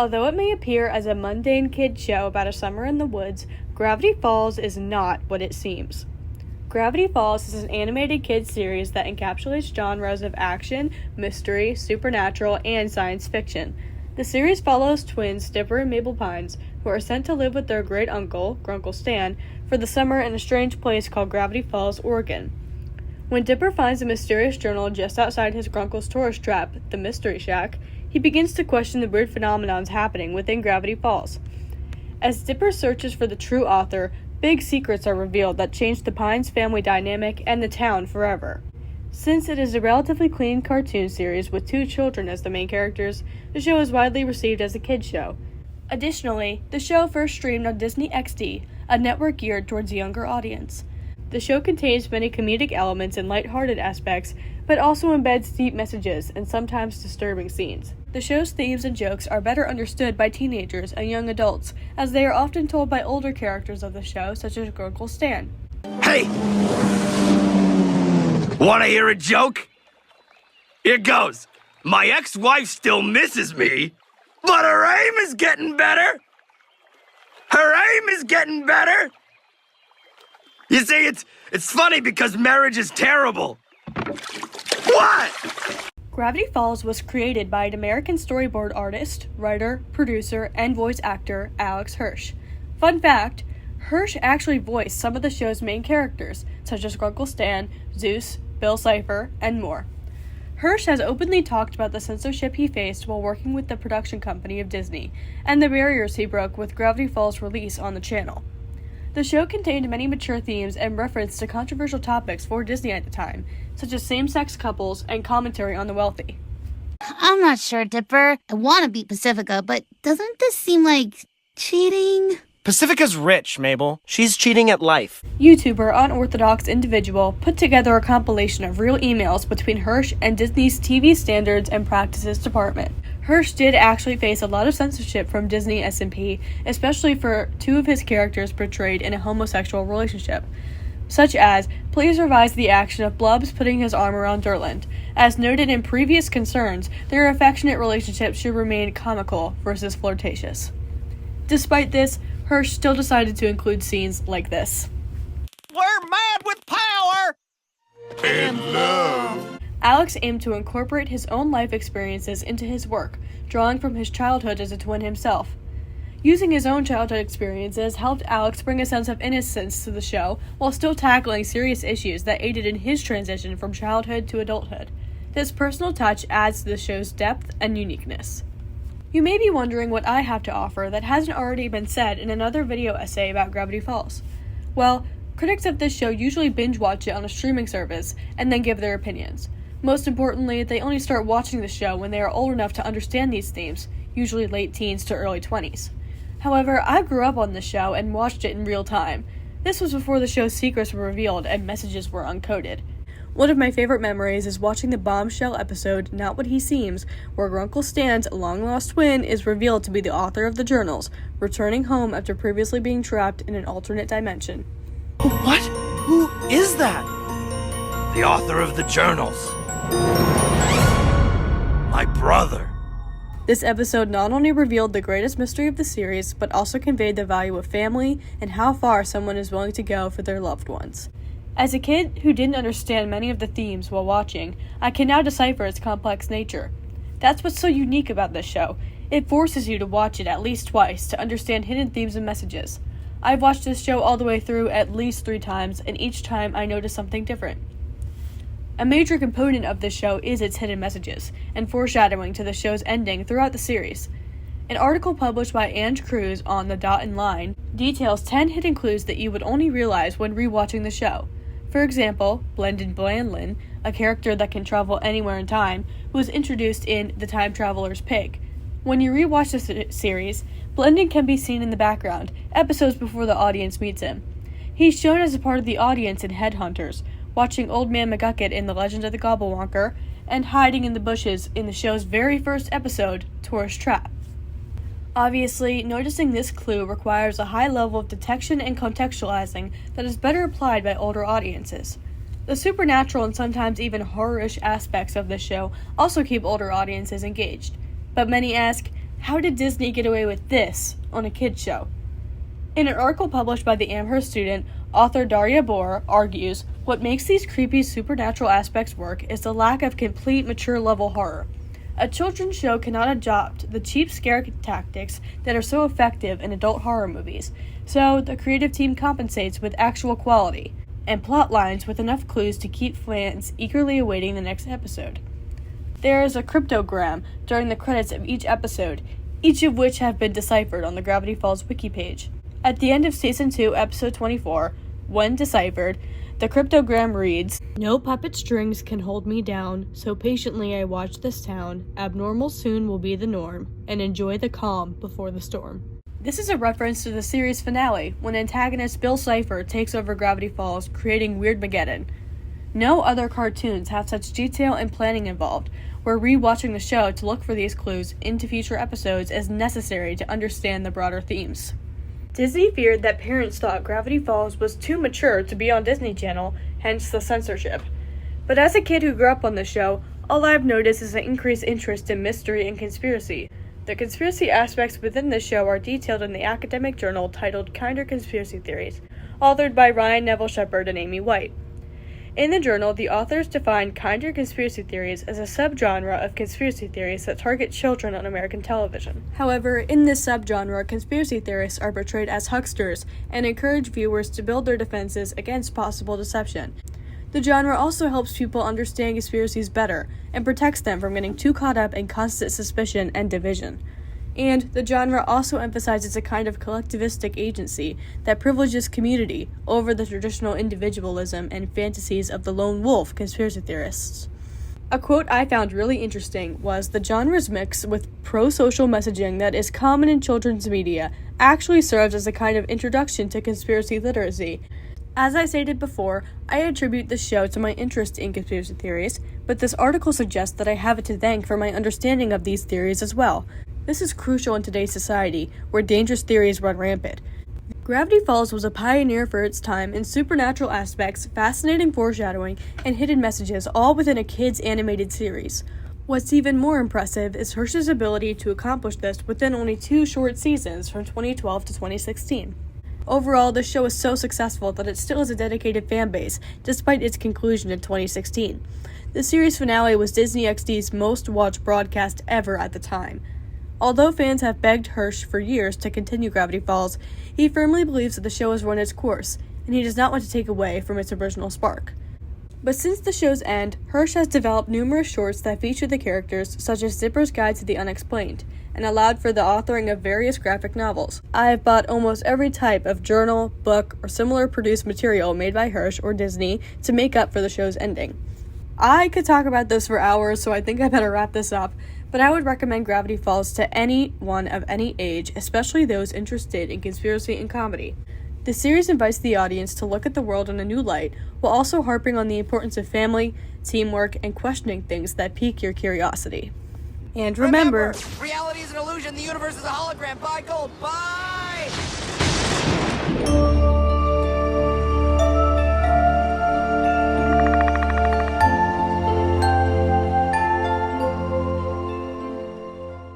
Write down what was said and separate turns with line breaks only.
Although it may appear as a mundane kid show about a summer in the woods, Gravity Falls is not what it seems. Gravity Falls is an animated kids series that encapsulates genres of action, mystery, supernatural, and science fiction. The series follows twins Dipper and Mabel Pines, who are sent to live with their great uncle, Grunkle Stan, for the summer in a strange place called Gravity Falls, Oregon. When Dipper finds a mysterious journal just outside his Grunkle's tourist trap, the Mystery Shack, he begins to question the weird phenomenons happening within Gravity Falls. As Dipper searches for the true author, big secrets are revealed that change the Pines family dynamic and the town forever. Since it is a relatively clean cartoon series with 2 children as the main characters, the show is widely received as a kids show. Additionally, the show first streamed on Disney XD, a network geared towards a younger audience. The show contains many comedic elements and lighthearted aspects, but also embeds deep messages and sometimes disturbing scenes. The show's themes and jokes are better understood by teenagers and young adults, as they are often told by older characters of the show, such as Grunkle Stan.
Hey! Wanna hear a joke? Here goes. My ex-wife still misses me, but her aim is getting better! Her aim is getting better! You see, it's funny because marriage is terrible. What?
Gravity Falls was created by an American storyboard artist, writer, producer, and voice actor Alex Hirsch. Fun fact, Hirsch actually voiced some of the show's main characters, such as Grunkle Stan, Zeus, Bill Cipher, and more. Hirsch has openly talked about the censorship he faced while working with the production company of Disney, and the barriers he broke with Gravity Falls' release on the channel. The show contained many mature themes and referenced to controversial topics for Disney at the time, such as same-sex couples and commentary on the wealthy.
I'm not sure, Dipper. I want to beat Pacifica, but doesn't this seem like cheating?
Pacifica's rich, Mabel. She's cheating at life.
YouTuber Unorthodox Individual put together a compilation of real emails between Hirsch and Disney's TV Standards and Practices Department. Hirsch did actually face a lot of censorship from Disney S&P, especially for 2 of his characters portrayed in a homosexual relationship, such as, please revise the action of Blubs putting his arm around Durland. As noted in previous concerns, their affectionate relationship should remain comical versus flirtatious. Despite this, Hirsch still decided to include scenes like this.
We're mad with power!
And love.
Alex aimed to incorporate his own life experiences into his work, drawing from his childhood as a twin himself. Using his own childhood experiences helped Alex bring a sense of innocence to the show while still tackling serious issues that aided in his transition from childhood to adulthood. This personal touch adds to the show's depth and uniqueness. You may be wondering what I have to offer that hasn't already been said in another video essay about Gravity Falls. Well, critics of this show usually binge watch it on a streaming service and then give their opinions. Most importantly, they only start watching the show when they are old enough to understand these themes, usually late teens to early 20s. However, I grew up on the show and watched it in real time. This was before the show's secrets were revealed and messages were uncoded. One of my favorite memories is watching the bombshell episode Not What He Seems, where Grunkle Stan's long-lost twin is revealed to be the author of the journals, returning home after previously being trapped in an alternate dimension.
What? Who is that?
The author of the journals. My brother.
This episode not only revealed the greatest mystery of the series, but also conveyed the value of family and how far someone is willing to go for their loved ones. As a kid who didn't understand many of the themes while watching, I can now decipher its complex nature. That's what's so unique about this show. It forces you to watch it at least twice to understand hidden themes and messages. I've watched this show all the way through at least 3 times, and each time I notice something different. A major component of this show is its hidden messages, and foreshadowing to the show's ending throughout the series. An article published by Ange Cruz on The Dot and Line details 10 hidden clues that you would only realize when rewatching the show. For example, Blendon Blandlin, a character that can travel anywhere in time, was introduced in The Time Traveler's Pig. When you rewatch the series, Blendon can be seen in the background, episodes before the audience meets him. He's shown as a part of the audience in Headhunters, watching Old Man McGucket in The Legend of the Gobblewonker, and hiding in the bushes in the show's very first episode, Tourist Trap. Obviously, noticing this clue requires a high level of detection and contextualizing that is better applied by older audiences. The supernatural and sometimes even horror-ish aspects of this show also keep older audiences engaged. But many ask, How did Disney get away with this on a kids' show? In an article published by the Amherst student, author Daria Bohr argues what makes these creepy supernatural aspects work is the lack of complete mature-level horror. A children's show cannot adopt the cheap scare tactics that are so effective in adult horror movies, so the creative team compensates with actual quality and plot lines with enough clues to keep fans eagerly awaiting the next episode. There is a cryptogram during the credits of each episode, each of which have been deciphered on the Gravity Falls wiki page. At the end of Season 2, Episode 24, when deciphered, the cryptogram reads, "No puppet strings can hold me down, so patiently I watch this town. Abnormal soon will be the norm, and enjoy the calm before the storm." This is a reference to the series finale, when antagonist Bill Cipher takes over Gravity Falls, creating Weirdmageddon. No other cartoons have such detail and planning involved, where re-watching the show to look for these clues into future episodes is necessary to understand the broader themes. Disney feared that parents thought Gravity Falls was too mature to be on Disney Channel, hence the censorship. But as a kid who grew up on the show, all I've noticed is an increased interest in mystery and conspiracy. The conspiracy aspects within this show are detailed in the academic journal titled Kinder Conspiracy Theories, authored by Ryan Neville Shepard and Amy White. In the journal, the authors define kinder conspiracy theories as a subgenre of conspiracy theories that target children on American television. However, in this subgenre, conspiracy theorists are portrayed as hucksters and encourage viewers to build their defenses against possible deception. The genre also helps people understand conspiracies better and protects them from getting too caught up in constant suspicion and division. And the genre also emphasizes a kind of collectivistic agency that privileges community over the traditional individualism and fantasies of the lone wolf conspiracy theorists. A quote I found really interesting was, "The genre's mix with pro-social messaging that is common in children's media actually serves as a kind of introduction to conspiracy literacy." As I stated before, I attribute this show to my interest in conspiracy theories, but this article suggests that I have it to thank for my understanding of these theories as well. This is crucial in today's society, where dangerous theories run rampant. Gravity Falls was a pioneer for its time in supernatural aspects, fascinating foreshadowing, and hidden messages, all within a kids' animated series. What's even more impressive is Hirsch's ability to accomplish this within only 2 short seasons from 2012 to 2016. Overall, the show is so successful that it still has a dedicated fan base, despite its conclusion in 2016. The series finale was Disney XD's most-watched broadcast ever at the time. Although fans have begged Hirsch for years to continue Gravity Falls, he firmly believes that the show has run its course, and he does not want to take away from its original spark. But since the show's end, Hirsch has developed numerous shorts that feature the characters, such as Zipper's Guide to the Unexplained, and allowed for the authoring of various graphic novels. I have bought almost every type of journal, book, or similar produced material made by Hirsch or Disney to make up for the show's ending. I could talk about this for hours, so I think I better wrap this up, but I would recommend Gravity Falls to anyone of any age, especially those interested in conspiracy and comedy. The series invites the audience to look at the world in a new light, while also harping on the importance of family, teamwork, and questioning things that pique your curiosity. And remember,
reality is an illusion. The universe is a hologram. Bye, gold. Bye!